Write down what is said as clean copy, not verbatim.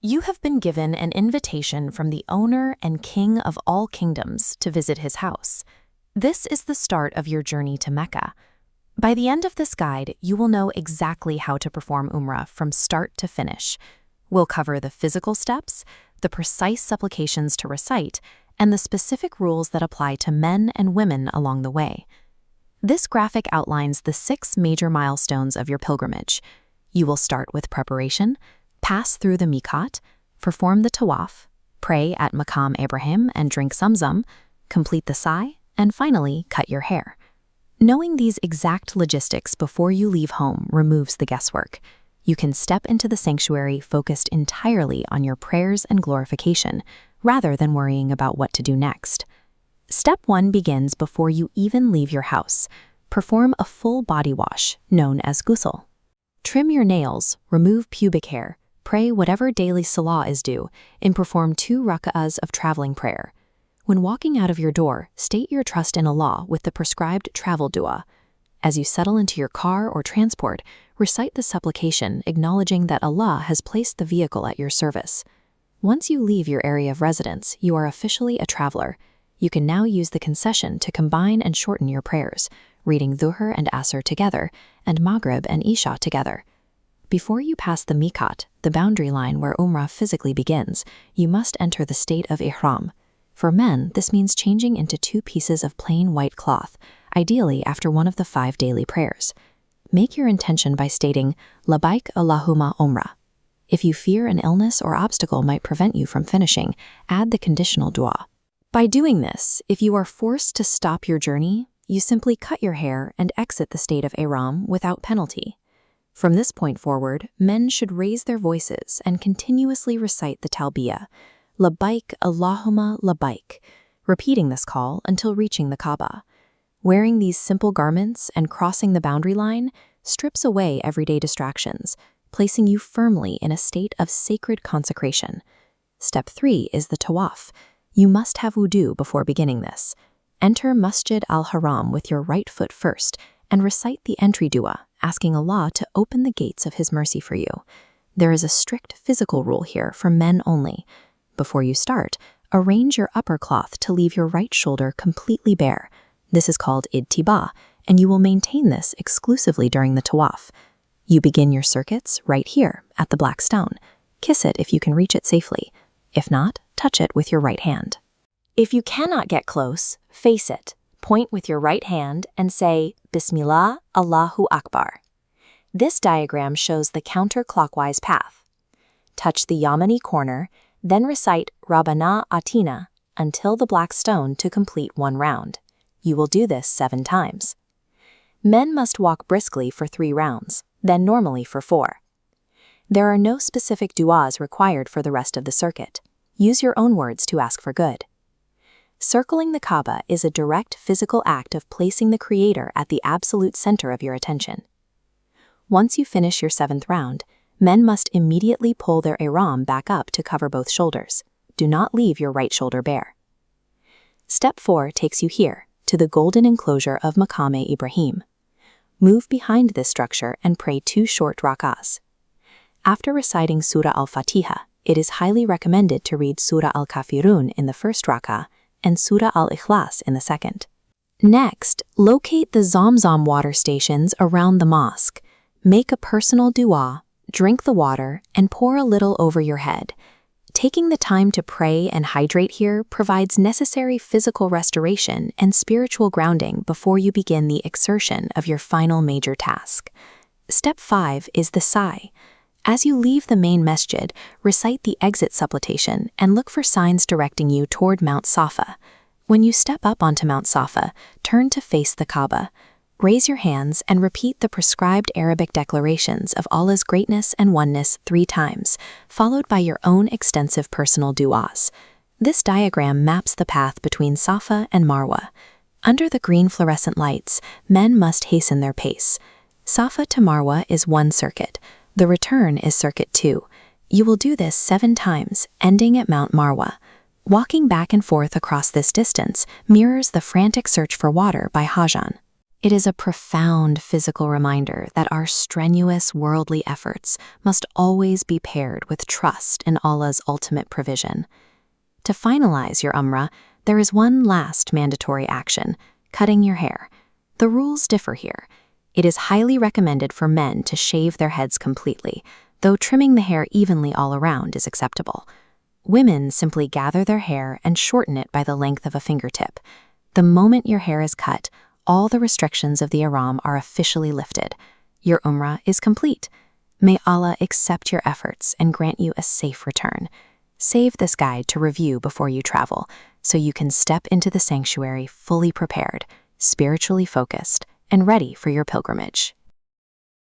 You have been given an invitation from the owner and king of all kingdoms to visit his house. This is the start of your journey to Mecca. By the end of this guide, you will know exactly how to perform Umrah from start to finish. We'll cover the physical steps, the precise supplications to recite, and the specific rules that apply to men and women along the way. This graphic outlines the 6 major milestones of your pilgrimage. You will start with preparation, pass through the Meeqat, perform the Tawaf, pray at Maqam-e-Ibrahim and drink Zam Zam, complete the Sa'i, and finally cut your hair. Knowing these exact logistics before you leave home removes the guesswork. You can step into the sanctuary focused entirely on your prayers and glorification, rather than worrying about what to do next. Step 1 begins before you even leave your house. Perform a full body wash, known as ghusl. Trim your nails, remove pubic hair, pray whatever daily salah is due, and perform 2 rak'ahs of traveling prayer. When walking out of your door, state your trust in Allah with the prescribed travel dua. As you settle into your car or transport, recite the supplication acknowledging that Allah has placed the vehicle at your service. Once you leave your area of residence, you are officially a traveler. You can now use the concession to combine and shorten your prayers, reading Dhuhr and Asr together, and Maghrib and Isha together. Before you pass the Meeqat, the boundary line where Umrah physically begins, you must enter the state of Ihram. For men, this means changing into 2 pieces of plain white cloth, ideally after one of the 5 daily prayers. Make your intention by stating, Labbaik Allahumma Umrah. If you fear an illness or obstacle might prevent you from finishing, add the conditional dua. By doing this, if you are forced to stop your journey, you simply cut your hair and exit the state of Ihram without penalty. From this point forward, men should raise their voices and continuously recite the Talbiyah, Labbaik Allahumma Labbaik, repeating this call until reaching the Kaaba. Wearing these simple garments and crossing the boundary line strips away everyday distractions, placing you firmly in a state of sacred consecration. Step 3 is the Tawaf. You must have wudu before beginning this. Enter Masjid Al Haram with your right foot first and recite the entry dua, asking Allah to open the gates of His mercy for you. There is a strict physical rule here for men only. Before you start, arrange your upper cloth to leave your right shoulder completely bare. This is called idtiba, and you will maintain this exclusively during the Tawaf. You begin your circuits right here at the black stone. Kiss it if you can reach it safely. If not, touch it with your right hand. If you cannot get close, face it. Point with your right hand and say, Bismillah, Allahu Akbar. This diagram shows the counterclockwise path. Touch the Yamani corner, then recite Rabbana Atina until the black stone to complete 1 round. You will do this 7 times. Men must walk briskly for 3 rounds, then normally for 4. There are no specific duas required for the rest of the circuit. Use your own words to ask for good. Circling the Kaaba is a direct physical act of placing the Creator at the absolute center of your attention. Once you finish your 7th round, men must immediately pull their ihram back up to cover both shoulders. Do not leave your right shoulder bare. Step 4 takes you here, to the golden enclosure of Maqam-e-Ibrahim. Move behind this structure and pray 2 short rak'ahs. After reciting Surah Al-Fatiha, it is highly recommended to read Surah Al-Kafirun in the first rak'ah and Surah Al-Ikhlas in the second. Next, locate the Zam Zam water stations around the mosque. Make a personal dua, drink the water, and pour a little over your head. Taking the time to pray and hydrate here provides necessary physical restoration and spiritual grounding before you begin the exertion of your final major task. Step 5 is the Sa'i. As you leave the main masjid, recite the exit supplication and look for signs directing you toward Mount Safa. When you step up onto Mount Safa, turn to face the Kaaba. Raise your hands and repeat the prescribed Arabic declarations of Allah's greatness and oneness 3 times, followed by your own extensive personal du'as. This diagram maps the path between Safa and Marwah. Under the green fluorescent lights, men must hasten their pace. Safa to Marwah is 1 circuit. The return is circuit 2. You will do this 7 times, ending at Mount Marwah. Walking back and forth across this distance mirrors the frantic search for water by Hajjan. It is a profound physical reminder that our strenuous worldly efforts must always be paired with trust in Allah's ultimate provision. To finalize your Umrah, there is one last mandatory action: cutting your hair. The rules differ here. It is highly recommended for men to shave their heads completely, though trimming the hair evenly all around is acceptable. Women simply gather their hair and shorten it by the length of a fingertip. The moment your hair is cut, all the restrictions of the Ihram are officially lifted. Your Umrah is complete. May Allah accept your efforts and grant you a safe return. Save this guide to review before you travel, so you can step into the sanctuary fully prepared, spiritually focused, and ready for your pilgrimage.